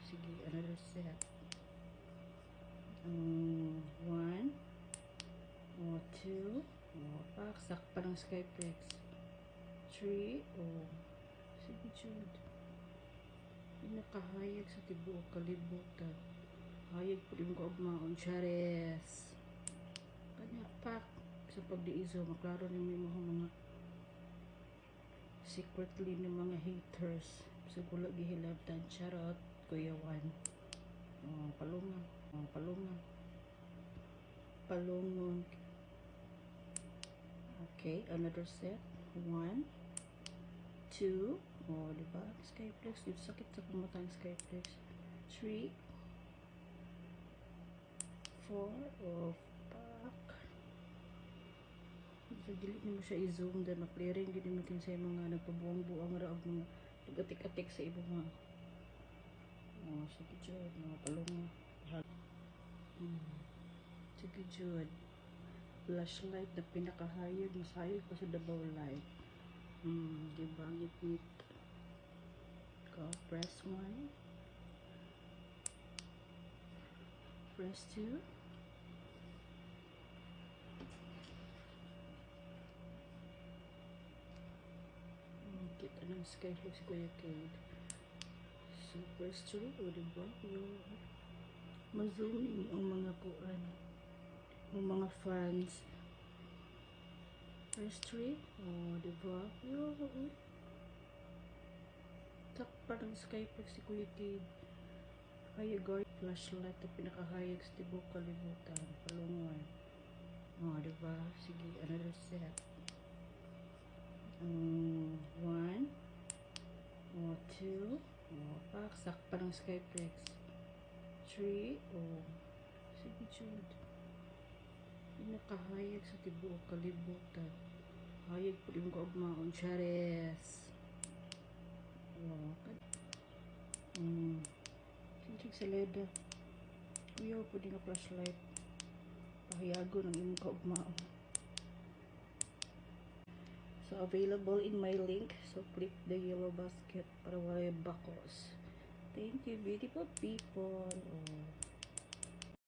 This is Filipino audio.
Sige, another set. 1. 2. Pak. Sakpa ng Skyflex. 3. Sige, Jude. Pinakahayag sa tibuok kalibutan. Hayag po rin ko agmaon. Chares. Kanya, pak. Sa pagdiiso, maklaro ni mga secretly ni mga haters. Siguro gihilabtan. Charot. Kuya Juan. Palungan. Palungon. Okay, another set. 1. 2. Diba? Skyflex. Dito sakit sa pumatang Skyflex. 3. 4. Pak. So, dili mo siya i-zoom dahil maklearing gini mo sa mga nagpabuang-buang ra og mga tugatik-atik sa ibang mga sige Jud, mga palungo. Sige Jud. Flashlight na pinakahayag, masayag pa sa Davao Light. Diba? Ngit-ngit. Go, press 1. Press 2. Kita ng Skyflex Kuya Kade. So, press 3. Diba? Ma-zoom ang mga kuan. Ang mga fans. Press 3. Diba? Takpa ng Skyflex si Kuya Kade. Hayag flashlight na pinakahayag sa tibok kalibutan. Palungan. Diba? Sige, another set. 1. 2. Pak. Sakpa ng Skyflex. 3. Sige, Jude. Pinakahayag sa tibuok kalibutan. Hayag po rin ko agmaon. Chares. Sintig sa leda. Kuya po din na flashlight. Pahayago ng imong kaugmaon. So, available in my link. So, click the yellow basket para wala bakos. Thank you, beautiful people.